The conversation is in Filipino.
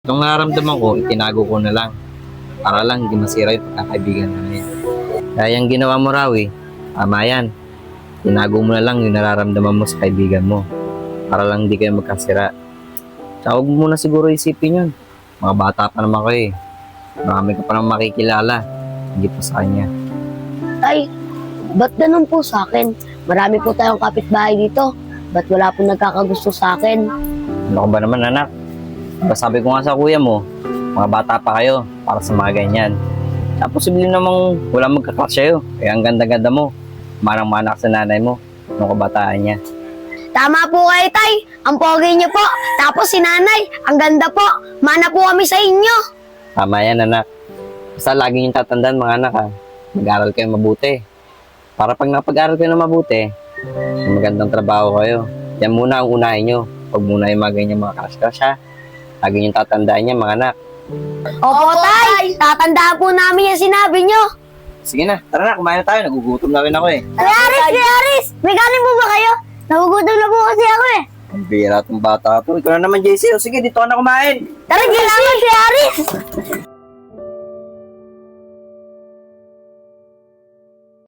Nung nararamdaman ko, itinago ko na lang. Para lang hindi masira yung pagkakaibigan namin. Kaya yung ginawa mo raw tama yan. Tinago mo na lang yung nararamdaman mo sa kaibigan mo. Para lang hindi kayo magkasira. Tsaka huwag mo na siguro isipin yun. Mga bata pa naman kayo. Marami ka pa naman makikilala. Hindi pa sa kanya. Tay, ba't ganun po sa akin? Marami po tayong kapitbahay dito. Ba't wala po nagkakagusto sa akin? Ano ka ba naman, anak? Sabi ko nga sa kuya mo, mga bata pa kayo para sa mga ganyan. Tapos posible namang wala magkakrush sa'yo. Kaya ang ganda-ganda mo. Manang-manak sa nanay mo nung kabataan niya. Tama po kayo, Tay. Ang pogi niyo po. Tapos si nanay, ang ganda po. Mana po kami sa inyo. Tama yan, anak. Basta lagi yung tatandaan, mga anak, mag-aral kayo mabuti. Para pag napag-aral kayo na mabuti, may magandang trabaho kayo. Yan muna ang unahin nyo. Huwag muna yung mga ganyan mga crush-crush, ha. Lagi yung tatandaan niya, mga anak. Opo, Tay. Tatandaan po namin yung sinabi niyo. Sige na, tara na, kumain na tayo. Nagugutom na rin ako Kuya Aris, may kanin po ba kayo? Nagugutom na po kasi ako Ang bira itong bata to. Ikaw na naman, JC. O sige, dito ka na kumain. Tara, salamat, Kuya Aris.